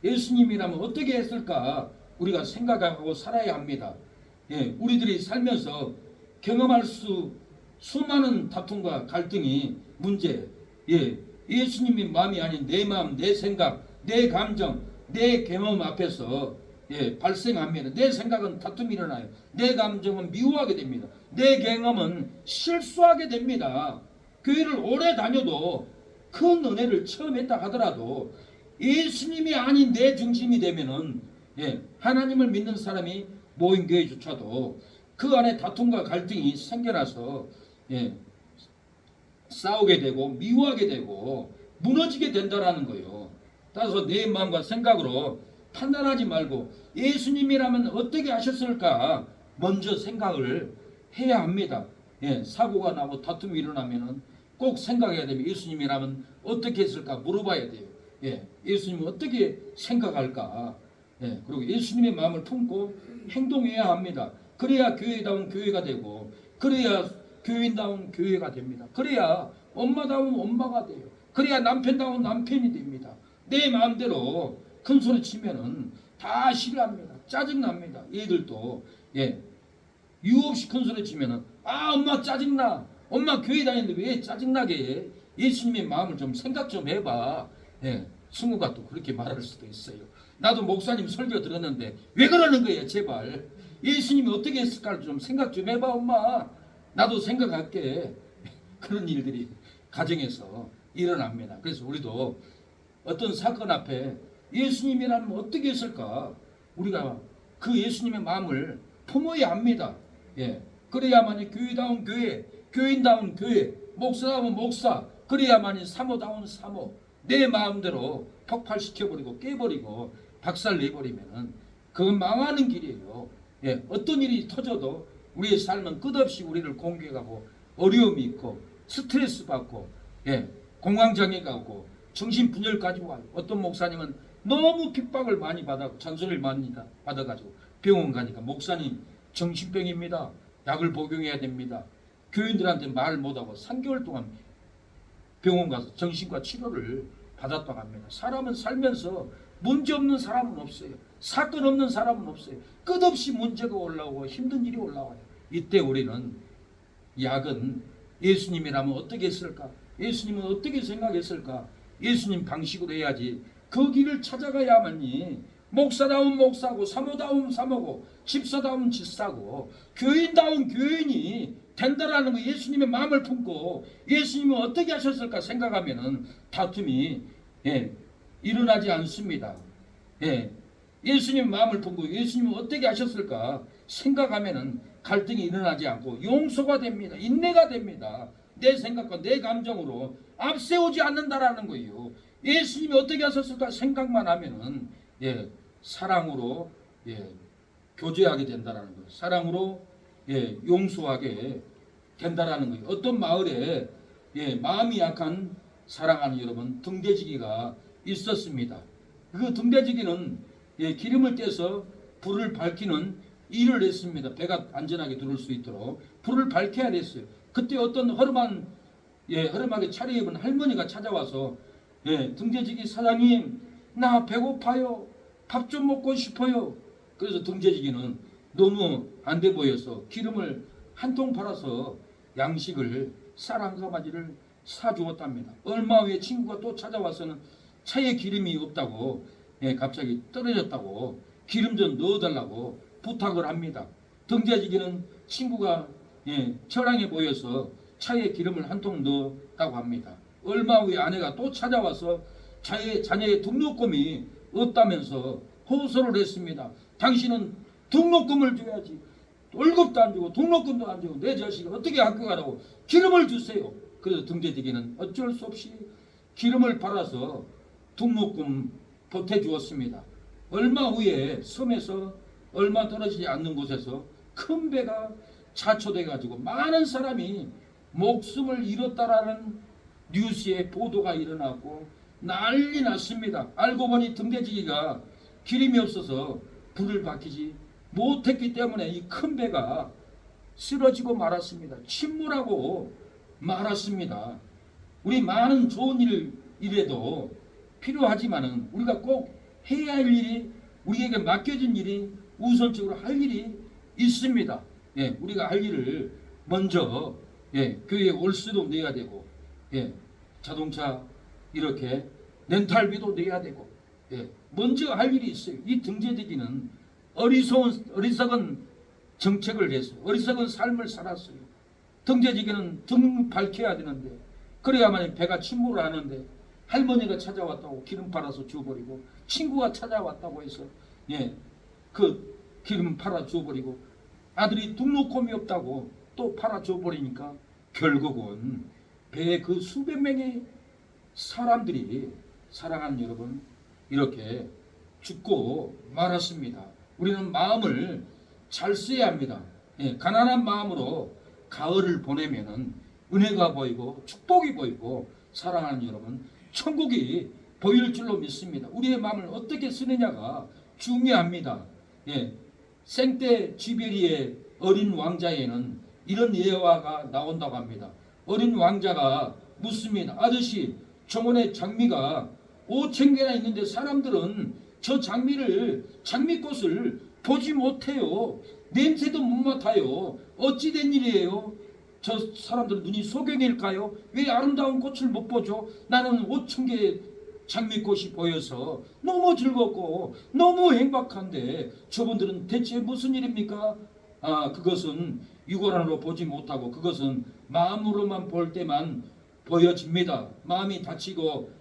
예수님이라면 어떻게 했을까? 우리가 생각하고 살아야 합니다. 우리들이 살면서 경험할 수많은 다툼과 갈등이 문제, 예수님의 마음이 아닌 내 마음, 내 생각, 내 감정, 내 경험 앞에서 발생합니다. 내 생각은 다툼이 일어나요. 내 감정은 미워하게 됩니다. 내 경험은 실수하게 됩니다. 교회를 오래 다녀도 큰 은혜를 체험했다 하더라도 예수님이 아닌 내 중심이 되면은 하나님을 믿는 사람이 모인 교회조차도 그 안에 다툼과 갈등이 생겨나서 싸우게 되고 미워하게 되고 무너지게 된다라는 거예요. 따라서 내 마음과 생각으로 판단하지 말고 예수님이라면 어떻게 하셨을까 먼저 생각을 해야 합니다. 사고가 나고 다툼이 일어나면은 꼭 생각해야 됩니다. 예수님이라면 어떻게 했을까 물어봐야 돼요. 예수님은 어떻게 생각할까? 그리고 예수님의 마음을 품고 행동해야 합니다. 그래야 교회다운 교회가 되고, 그래야 교인다운 교회가 됩니다. 그래야 엄마다운 엄마가 돼요. 그래야 남편다운 남편이 됩니다. 내 마음대로 큰 소리 치면은 다 싫어합니다. 짜증납니다. 얘들도 이유 없이 큰 소리 치면은 엄마 짜증나. 엄마 교회 다니는데 왜 짜증나게 해? 예수님의 마음을 좀 생각 좀 해봐. 승우가 또 그렇게 말할 수도 있어요. 나도 목사님 설교 들었는데 왜 그러는 거예요? 제발 예수님이 어떻게 했을까를 좀 생각 좀 해봐 엄마. 나도 생각할게. 그런 일들이 가정에서 일어납니다. 그래서 우리도 어떤 사건 앞에 예수님이라면 어떻게 했을까? 우리가 그 예수님의 마음을 품어야 합니다. 그래야만이 교회다운 교회, 교인다운 교회, 목사다운 목사, 그래야만이 사모다운 사모. 내 마음대로 폭발시켜버리고 깨버리고 박살내버리면은 그건 망하는 길이에요. 어떤 일이 터져도 우리의 삶은 끝없이 우리를 공격하고 어려움이 있고 스트레스 받고 공황장애가 오고 정신분열까지 와요. 어떤 목사님은 너무 핍박을 많이 받아 잔소리를 많이 받아가지고 병원 가니까 목사님 정신병입니다. 약을 복용해야 됩니다. 교인들한테 말 못하고 3개월 동안 병원 가서 정신과 치료를 받았다고 합니다. 사람은 살면서 문제 없는 사람은 없어요. 사건 없는 사람은 없어요. 끝없이 문제가 올라오고 힘든 일이 올라와요. 이때 우리는 약은 예수님이라면 어떻게 했을까? 예수님은 어떻게 생각했을까? 예수님 방식으로 해야지. 그 길을 찾아가야만이 목사다운 목사고 사모다운 사모고 집사다운 집사고 교인다운 교인이 된다라는 거. 예수님의 마음을 품고 예수님은 어떻게 하셨을까 생각하면은 다툼이 일어나지 않습니다. 예수님의 마음을 품고 예수님은 어떻게 하셨을까 생각하면은 갈등이 일어나지 않고 용서가 됩니다. 인내가 됩니다. 내 생각과 내 감정으로 앞세우지 않는다라는 거예요. 예수님이 어떻게 하셨을까 생각만 하면은 사랑으로 교제하게 된다라는 거예요. 사랑으로 용서하게 된다라는 거예요. 어떤 마을에 마음이 약한 사랑하는 여러분 등대지기가 있었습니다. 그 등대지기는 기름을 떼서 불을 밝히는 일을 했습니다. 배가 안전하게 들어올 수 있도록 불을 밝혀야 됐어요. 그때 어떤 허름하게 차려입은 할머니가 찾아와서 등대지기 사장님 나 배고파요. 밥 좀 먹고 싶어요. 그래서 등대지기는 너무 안 돼 보여서 기름을 한 통 팔아서 양식을 쌀 한 가마지를 사주었답니다. 얼마 후에 친구가 또 찾아와서는 차에 기름이 없다고 갑자기 떨어졌다고 기름 좀 넣어달라고 부탁을 합니다. 등대지기는 친구가 처량해 보여서 차에 기름을 한 통 넣었다고 합니다. 얼마 후에 아내가 또 찾아와서 자녀의 등록금이 없다면서 호소를 했습니다. 당신은 등록금을 줘야지. 월급도 안 주고 등록금도 안 주고 내 자식을 어떻게 학교 가라고 기름을 주세요. 그래서 등대지기는 어쩔 수 없이 기름을 팔아서 등록금 보태주었습니다. 얼마 후에 섬에서 얼마 떨어지지 않는 곳에서 큰 배가 자초돼 가지고 많은 사람이 목숨을 잃었다라는 뉴스에 보도가 일어나고 난리 났습니다. 알고 보니 등대지기가 기름이 없어서 불을 밝히지 못했기 때문에 이 큰 배가 쓰러지고 말았습니다. 침몰하고 말았습니다. 우리 많은 좋은 일에도 필요하지만은 우리가 꼭 해야 할 일이, 우리에게 맡겨진 일이, 우선적으로 할 일이 있습니다. 예, 우리가 할 일을 먼저 교회에 올 수도 내야 되고, 자동차 이렇게 렌탈비도 내야 되고, 먼저 할 일이 있어요. 이 등재지기는 어리석은 정책을 했어요. 어리석은 삶을 살았어요. 등재지기는 등 밝혀야 되는데, 그래야만 배가 침몰을 하는데, 할머니가 찾아왔다고 기름 팔아서 주워버리고, 친구가 찾아왔다고 해서 그 기름 팔아 주워버리고, 아들이 등록금이 없다고 또 팔아 줘버리니까 결국은 배에 그 수백 명의 사람들이, 사랑하는 여러분, 이렇게 죽고 말았습니다. 우리는 마음을 잘 써야 합니다. 가난한 마음으로 가을을 보내면은 은혜가 보이고 축복이 보이고, 사랑하는 여러분, 천국이 보일 줄로 믿습니다. 우리의 마음을 어떻게 쓰느냐가 중요합니다. 생때 쥐베리의 어린 왕자에는 이런 예화가 나온다고 합니다. 어린 왕자가 묻습니다. 아저씨, 정원에 장미가 5,000개나 있는데 사람들은 저 장미꽃을 보지 못해요. 냄새도 못 맡아요. 어찌 된 일이에요? 저 사람들 눈이 소경일까요? 왜 아름다운 꽃을 못 보죠? 나는 5,000개의 장미꽃이 보여서 너무 즐겁고 너무 행복한데 저분들은 대체 무슨 일입니까? 그것은 육안으로 보지 못하고 그것은 마음으로만 볼 때만 보여집니다. 마음이 다치고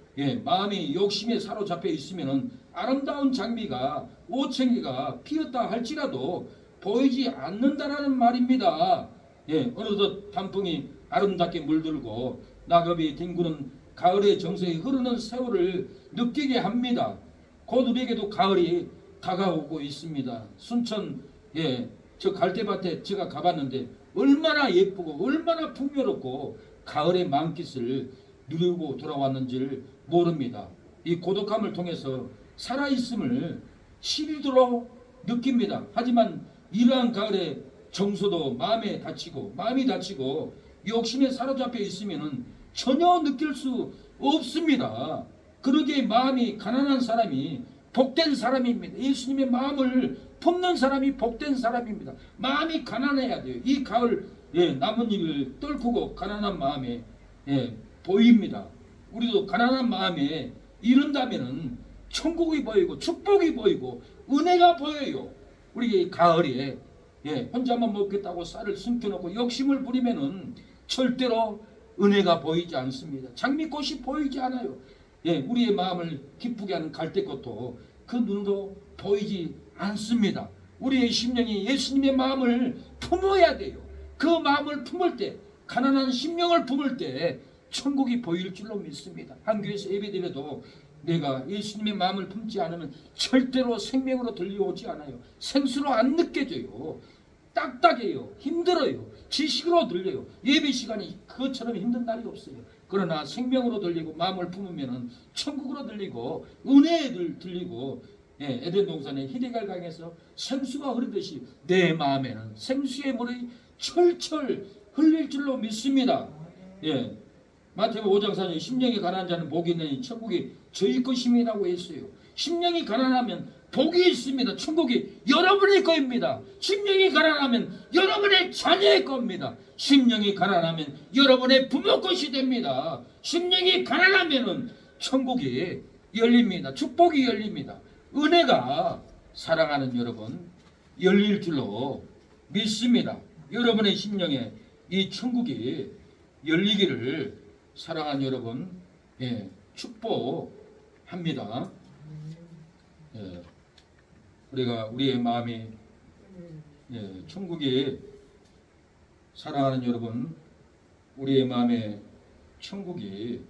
마음이 욕심에 사로잡혀 있으면 아름다운 장미가 5,000개가 피었다 할지라도 보이지 않는다라는 말입니다. 어느덧 단풍이 아름답게 물들고 낙엽이 뒹구는 가을의 정서에 흐르는 세월을 느끼게 합니다. 곧 우리에게도 가을이 다가오고 있습니다. 순천 저 갈대밭에 제가 가봤는데 얼마나 예쁘고 얼마나 풍요롭고 가을의 만깃을 누리고 돌아왔는지를 모릅니다. 이 고독함을 통해서 살아있음을 시리도록 느낍니다. 하지만 이러한 가을의 정서도 마음이 다치고 욕심에 사로잡혀 있으면 전혀 느낄 수 없습니다. 그러기에 마음이 가난한 사람이 복된 사람입니다. 예수님의 마음을 품는 사람이 복된 사람입니다. 마음이 가난해야 돼요. 이 가을 나뭇잎을 떨구고 가난한 마음에 보입니다. 우리도 가난한 마음에 이른다면은 천국이 보이고 축복이 보이고 은혜가 보여요. 우리 가을에 혼자만 먹겠다고 쌀을 숨겨놓고 욕심을 부리면은 절대로 은혜가 보이지 않습니다. 장미꽃이 보이지 않아요. 우리의 마음을 기쁘게 하는 갈대꽃도 그 눈도 보이지 않습니다. 우리의 심령이 예수님의 마음을 품어야 돼요. 그 마음을 품을 때, 가난한 심령을 품을 때 천국이 보일 줄로 믿습니다. 한 교회에서 예배드려도 내가 예수님의 마음을 품지 않으면 절대로 생명으로 들려오지 않아요. 생수로 안 느껴져요. 딱딱해요. 힘들어요. 지식으로 들려요. 예배 시간이 그것처럼 힘든 날이 없어요. 그러나 생명으로 들리고 마음을 품으면 천국으로 들리고 은혜에 들리고 에덴 동산의 히데갈 강에서 생수가 흐르듯이 내 마음에는 생수의 물이 철철 흘릴 줄로 믿습니다. 마태복음 5장 4절 심령이 가난한 자는 복이 있느니 천국이 저희 것임이라고 했어요. 심령이 가난하면 복이 있습니다. 천국이 여러분의 것입니다. 심령이 가난하면 여러분의 자녀의 겁니다. 심령이 가난하면 여러분의 부모 것이 됩니다. 심령이 가난하면 천국이 열립니다. 축복이 열립니다. 은혜가, 사랑하는 여러분, 열릴 줄로 믿습니다. 여러분의 심령에 이 천국이 열리기를, 사랑하는 여러분, 축복합니다. 우리가 우리의 마음이 천국이, 사랑하는 여러분, 우리의 마음에 천국이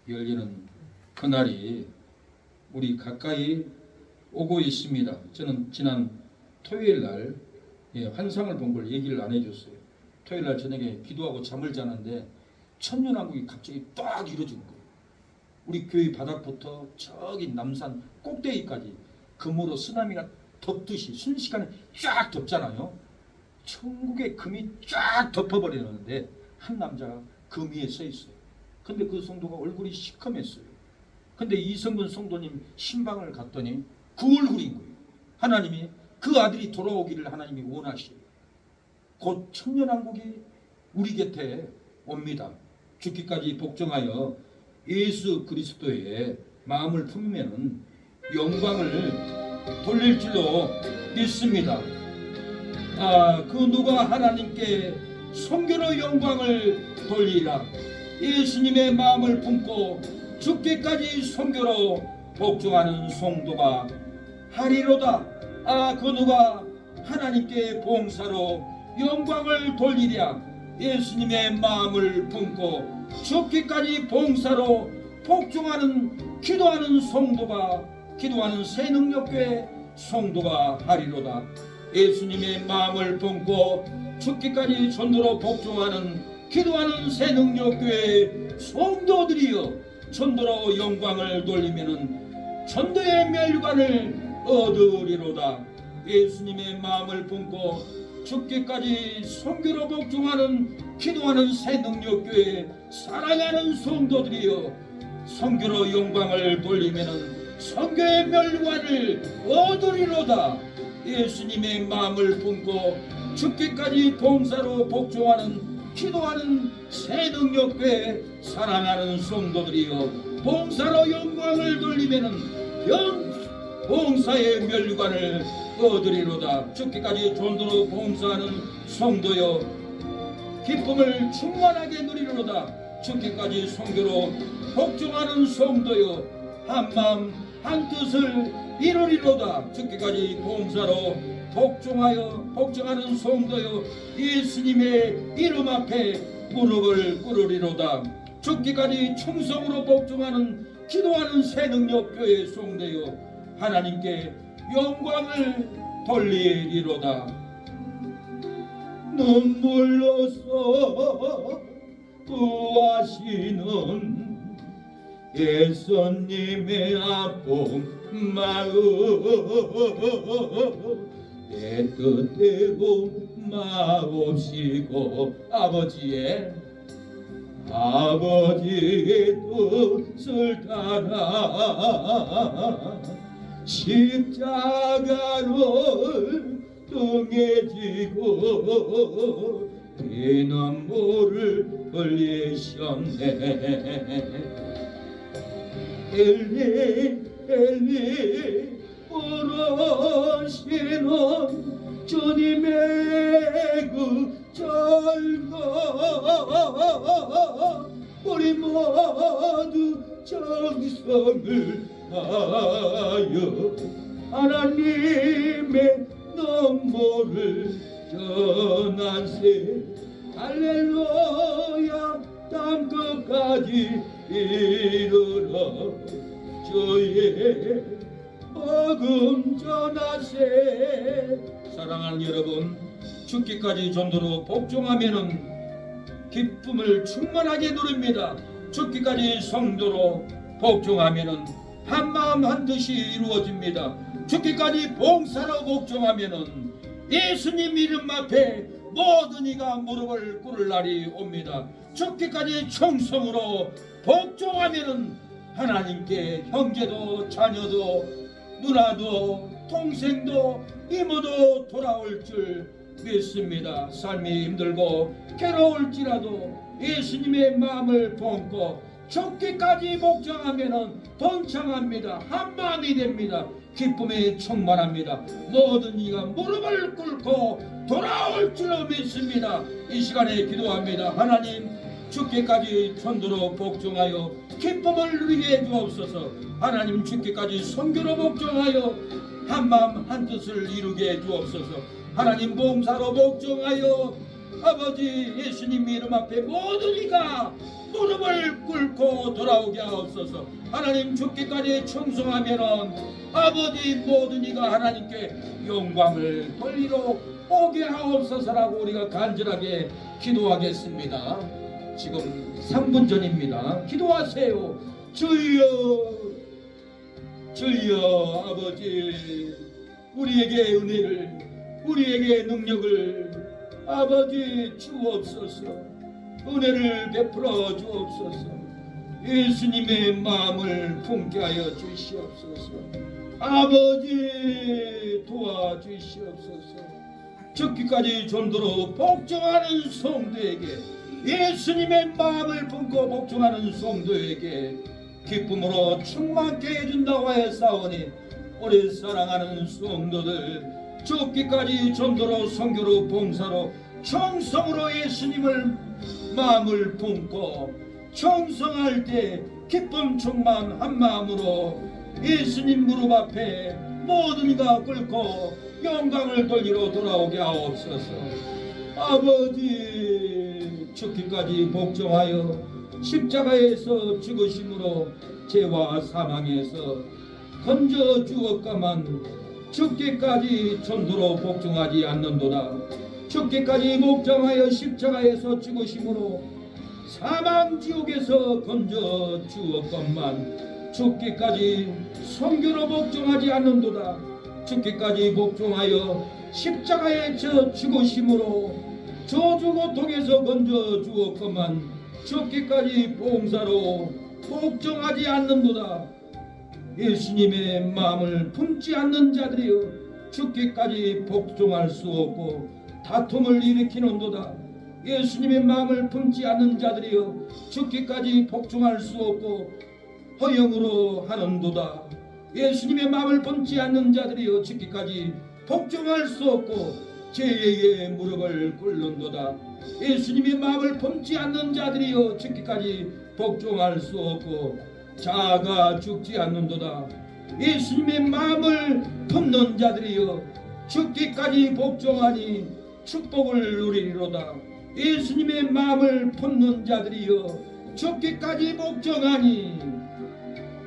열리는 그날이 우리 가까이 오고 있습니다. 저는 지난 토요일 날 환상을 본 걸 얘기를 안 해줬어요. 토요일 날 저녁에 기도하고 잠을 자는데 천년왕국이 갑자기 딱 이루어진 거예요. 우리 교회 바닥부터 저기 남산 꼭대기까지 금으로 쓰나미가 덮듯이 순식간에 쫙 덮잖아요. 천국의 금이 쫙 덮어버리는데 한 남자가 금 위에 서 있어요. 근데 그 성도가 얼굴이 시커맸어요. 근데 이성근 성도님 신방을 갔더니 그 얼굴인 거예요. 하나님이 그 아들이 돌아오기를 하나님이 원하시요. 곧 천년왕국이 우리 곁에 옵니다. 죽기까지 복종하여 예수 그리스도의 마음을 품으면 영광을 돌릴 줄로 믿습니다. 그 누가 하나님께 성교로 영광을 돌리라. 예수님의 마음을 품고 죽기까지 성교로 복종하는 성도가 하리로다. 그 누가 하나님께 봉사로 영광을 돌리랴. 예수님의 마음을 품고 죽기까지 봉사로 복종하는 기도하는 성도가, 기도하는 새능력교회 성도가 하리로다. 예수님의 마음을 품고 죽기까지 전도로 복종하는 기도하는 새능력교회 성도들이여, 전도로 영광을 돌리면은 전도의 멸관을 얻으리로다. 예수님의 마음을 품고 죽기까지 선교로 복종하는 기도하는 새능력교회 사랑하는 성도들이여, 선교로 영광을 돌리면은 선교의 멸관을 얻으리로다. 예수님의 마음을 품고 죽기까지 봉사로 복종하는 기도하는 새능력교회 사랑하는 성도들이여, 봉사로 영광을 돌리면은 봉사의 멸관을 얻으리로다. 죽기까지 전도로 봉사하는 성도여, 기쁨을 충만하게 누리리로다. 죽기까지 선교로 복종하는 성도여, 한마음 한뜻을 이루리로다. 죽기까지 봉사로 복종하는 성도여, 예수님의 이름 앞에 무릎을 꿇으리로다. 죽기까지 충성으로 복종하는 기도하는 새능력교회 성도여, 하나님께 영광을 돌리리로다. 눈물로써 구하시는 예수님의 아픈 마음, 내 뜻대로 마옵시고 아버지의 뜻을 따라 십자가를 등에 지고 피눈물을 흘리셨네. 엘리 엘리 부르시는 주님의 그 절거, 우리 모두 정성을 하여 하나님의 눈물을 전하세. 할렐루야. 땅끝까지 이르러 주의 복음 전하세. 사랑하는 여러분, 죽기까지 전도로 복종하면은 기쁨을 충만하게 누립니다. 죽기까지 성도로 복종하면은 한마음 한뜻이 이루어집니다. 죽기까지 봉사로 복종하면은 예수님 이름 앞에 모든 이가 무릎을 꿇을 날이 옵니다. 죽기까지 충성으로 복종하면은 하나님께 형제도 자녀도 누나도 동생도 이모도 돌아올 줄 믿습니다. 삶이 힘들고 괴로울지라도 예수님의 마음을 품고 죽기까지 복종하면은 번창합니다. 한마음이 됩니다. 기쁨에 충만합니다. 모든 이가 무릎을 꿇고 돌아올 줄로 믿습니다. 이 시간에 기도합니다. 하나님, 죽기까지 전도로 복종하여 기쁨을 누리게 해 주옵소서. 하나님, 죽기까지 선교로 복종하여 한마음 한뜻을 이루게 해 주옵소서. 하나님, 봉사로 복종하여 아버지 예수님 이름 앞에 모든 이가 무릎을 꿇고 돌아오게 하옵소서. 하나님, 죽기까지 충성하면은 아버지 모든 이가 하나님께 영광을 돌리러 오게 하옵소서라고 우리가 간절하게 기도하겠습니다. 지금 3분 전입니다. 기도하세요. 주여, 주여 아버지, 우리에게 은혜를, 우리에게 능력을 아버지 주옵소서. 은혜를 베풀어 주옵소서. 예수님의 마음을 품게 하여 주시옵소서. 아버지 도와주시옵소서. 죽기까지 전도로 복종하는 성도에게, 예수님의 마음을 품고 복종하는 성도에게 기쁨으로 충만케 해준다고 하였사오니, 우리 사랑하는 성도들 죽기까지 전도로 선교로 봉사로 충성으로 예수님을 마음을 품고 충성할 때 기쁨 충만 한 마음으로 예수님 무릎 앞에 모든 이가 꿇고 영광을 돌리러 돌아오게 하옵소서. 아버지, 죽기까지 복종하여 십자가에서 죽으심으로 죄와 사망에서 건져 주었가만 죽기까지 전도로 복종하지 않는도다. 죽기까지 복종하여 십자가에서 죽으심으로 사망지옥에서 건져 주었건만 죽기까지 선교로 복종하지 않는도다. 죽기까지 복종하여 십자가에 저 죽으심으로 저주고통에서 건져 주었건만 죽기까지 봉사로 복종하지 않는도다. 예수님의 마음을 품지 않는 자들이여 죽기까지 복종할 수 없고 다툼을 일으키는도다. 예수님의 마음을 품지 않는 자들이여 죽기까지 복종할 수 없고 허영으로 하는도다. 예수님의 마음을 품지 않는 자들이여 죽기까지 복종할 수 없고 죄의 무릎을 꿇는도다. 예수님의 마음을 품지 않는 자들이여 죽기까지 복종할 수 없고 자아가 죽지 않는도다. 예수님의 마음을 품는 자들이여 죽기까지 복종하니 축복을 누리리로다. 예수님의 마음을 품는 자들이여 죽기까지 복종하니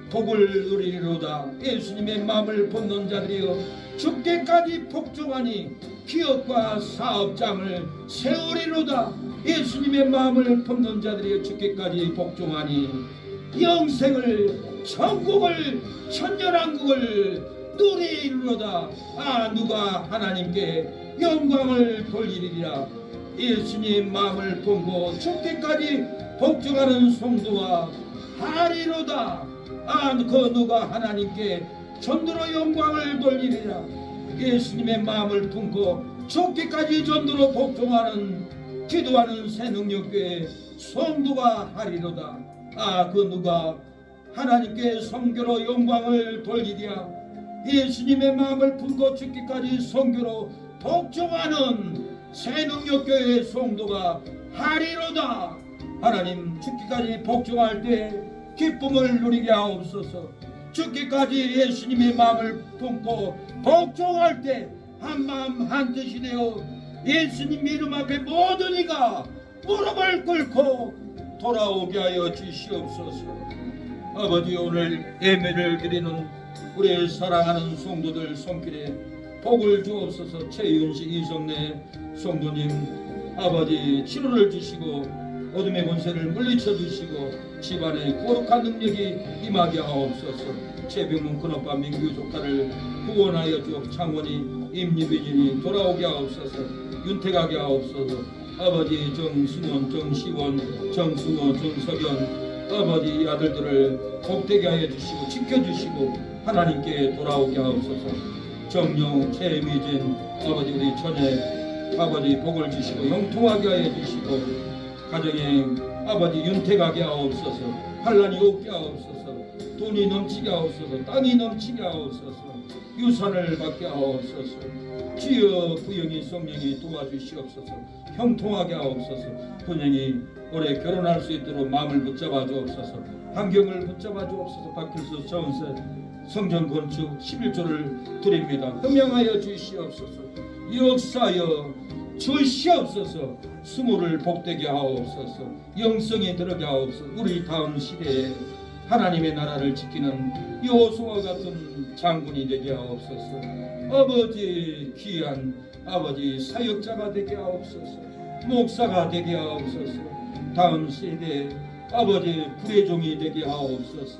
복을 누리리로다. 예수님의 마음을 품는 자들이여 죽기까지 복종하니 기업과 사업장을 세우리로다. 예수님의 마음을 품는 자들이여 죽기까지 복종하니 영생을, 천국을, 천년왕국을 누리리로다. 누가 하나님께 영광을 돌리리라. 예수님 마음을 품고 죽기까지 복종하는 성도와 하리로다. 그 누가 하나님께 전도로 영광을 돌리리라. 예수님의 마음을 품고 죽기까지 전도로 복종하는 기도하는 새능력교회 성도가 하리로다. 그 누가 하나님께 선교로 영광을 돌리랴. 예수님의 마음을 품고 죽기까지 선교로 복종하는 새능력교회 성도가 하리로다. 하나님, 죽기까지 복종할 때 기쁨을 누리게 하옵소서. 죽기까지 예수님의 마음을 품고 복종할 때 한마음 한뜻이 되어 예수님 이름 앞에 모든 이가 무릎을 꿇고 돌아오게 하여 주시옵소서. 아버지, 오늘 예배를 드리는 우리 사랑하는 성도들 손길에 복을 주옵소서. 최윤식, 이성래 성도님 아버지 치료를 주시고 어둠의 권세를 물리쳐 주시고 집안에 거룩한 능력이 임하게 하옵소서. 최병문 큰오빠 민규 조카를 구원하여 주옵. 창원이 임유빈이 돌아오게 하옵소서. 윤택하게 하옵소서. 아버지 정승원, 정시원, 정승호, 정석연 아버지 아들들을 복되게 하여 주시고 지켜주시고 하나님께 돌아오게 하옵소서. 정용, 최미진 아버지 우리 처녀 아버지 복을 주시고 형통하게 하여 주시고 가정에 아버지 윤택하게 하옵소서. 환난이 없게 하옵소서. 돈이 넘치게 하옵소서. 땅이 넘치게 하옵소서. 유산을 받게 하옵소서. 주여 부영이 성령이 도와주시옵소서. 형통하게 하옵소서. 분영이 올해 결혼할 수 있도록 마음을 붙잡아 주옵소서. 환경을 붙잡아 주옵소서. 박필수 전세 성전 건축 11조를 드립니다. 흠명하여 주시옵소서. 역사여 주시옵소서. 수모를 복되게 하옵소서. 영성에 들어게 하옵소서. 우리 다음 시대에 하나님의 나라를 지키는 여호수아 같은 장군이 되게 하옵소서. 아버지 귀한 아버지 사역자가 되게 하옵소서. 목사가 되게 하옵소서. 다음 세대에 아버지 불의 종이 되게 하옵소서.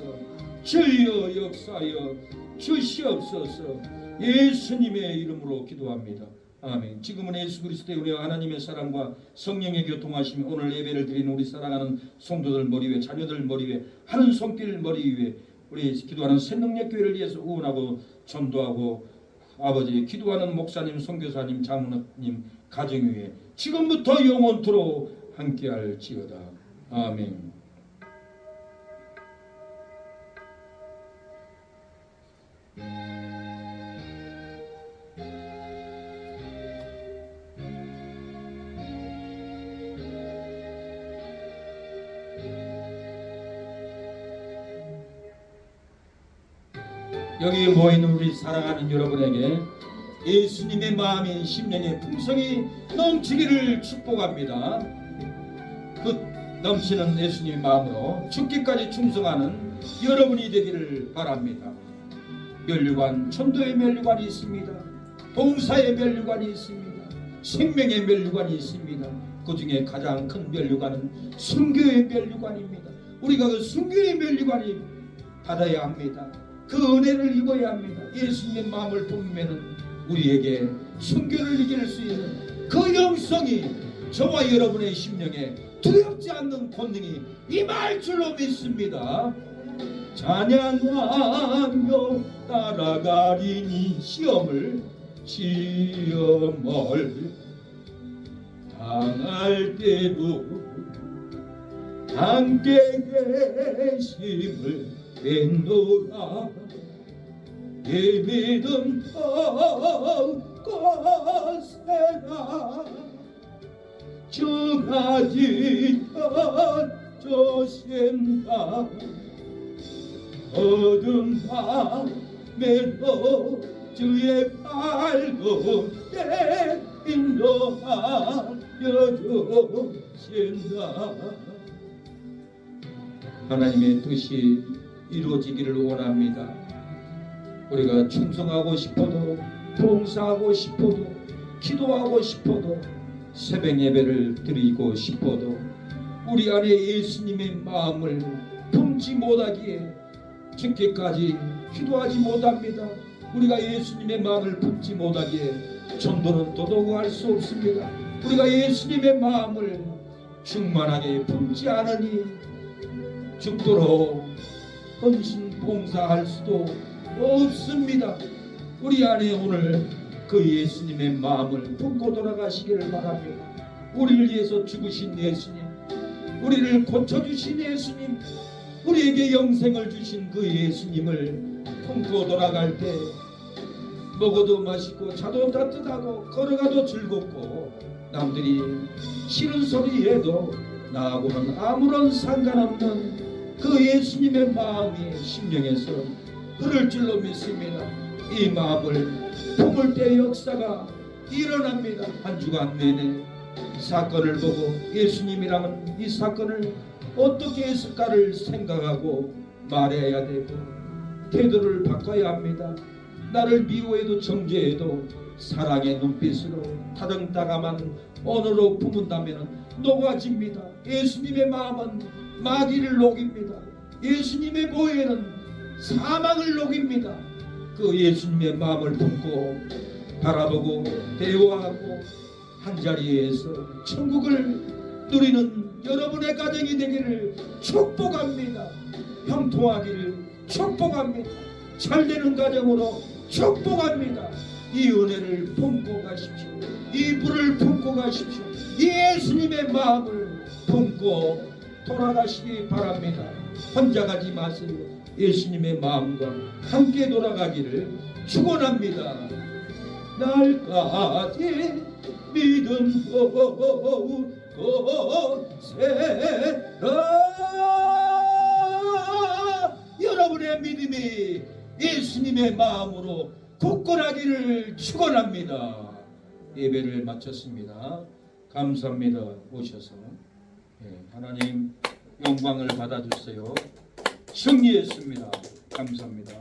주여 역사여 주시옵소서. 예수님의 이름으로 기도합니다. 아멘. 지금은 예수 그리스도의 우리 하나님의 사랑과 성령의 교통하심이 오늘 예배를 드리는 우리 사랑하는 성도들 머리 위에, 자녀들 머리 위에, 하는 손길 머리 위에, 우리 기도하는 새능력교회를 위해서 응원하고 전도하고 아버지 기도하는 목사님, 선교사님, 장로님 가정 위에 지금부터 영원토록 함께할지어다. 아멘. 여기 모이는 우리 사랑하는 여러분에게 예수님의 마음이 심령의 풍성이 넘치기를 축복합니다. 그 넘치는 예수님의 마음으로 죽기까지 충성하는 여러분이 되기를 바랍니다. 면류관, 천도의 면류관이 있습니다. 봉사의 면류관이 있습니다. 생명의 면류관이 있습니다. 그 중에 가장 큰 면류관은 순교의 면류관입니다. 우리가 그 순교의 면류관이 받아야 합니다. 그 은혜를 입어야 합니다. 예수님의 마음을 품으면 우리에게 순교를 이길 수 있는 그 영성이 저와 여러분의 심령에 두렵지 않는 권능이 임할 줄로 믿습니다. 찬양하며 따라가리니 시험을 당할 때도 함께 계심을 뱉노라. 예배는 헛것에나 저가지 저센다. 어둠 밤에도 주의 발걸음에 인도하여 주신다. 하나님의 뜻이 이루어지기를 원합니다. 우리가 충성하고 싶어도, 봉사하고 싶어도, 기도하고 싶어도, 새벽 예배를 드리고 싶어도 우리 안에 예수님의 마음을 품지 못하기에 죽기까지 기도하지 못합니다. 우리가 예수님의 마음을 품지 못하기에 전도는 더더욱 할 수 없습니다. 우리가 예수님의 마음을 충만하게 품지 않으니 죽도록 헌신 봉사할 수도 없습니다. 우리 안에 오늘 그 예수님의 마음을 품고 돌아가시기를 바랍니다. 우리를 위해서 죽으신 예수님, 우리를 고쳐주신 예수님, 우리에게 영생을 주신 그 예수님을 품고 돌아갈 때 먹어도 맛있고 자도 따뜻하고 걸어가도 즐겁고 남들이 싫은 소리 해도 나하고는 아무런 상관없는 그 예수님의 마음이 심령에서 흐를 줄로 믿습니다. 이 마음을 품을 때 역사가 일어납니다. 한 주간 내내 사건을 보고 예수님이라면 이 사건을 어떻게 했을까를 생각하고 말해야 되고 태도를 바꿔야 합니다. 나를 미워해도 정죄해도 사랑의 눈빛으로 타등따감한 언어로 품은다면 녹아집니다. 예수님의 마음은 마귀를 녹입니다. 예수님의 보혜는 사망을 녹입니다. 그 예수님의 마음을 품고 바라보고 대화하고 한자리에서 천국을 누리는 여러분의 가정이 되기를 축복합니다. 형통하기를 축복합니다. 잘되는 가정으로 축복합니다. 이 은혜를 품고 가십시오. 이 불을 품고 가십시오. 예수님의 마음을 품고 돌아가시기 바랍니다. 혼자 가지 마세요. 예수님의 마음과 함께 돌아가기를 축원합니다. 날까지 믿음으로 여러분의 믿음이 예수님의 마음으로 굳건하기를 축원합니다. 예배를 마쳤습니다. 감사합니다. 오셔서 하나님 영광을 받아주세요. 승리했습니다. 감사합니다.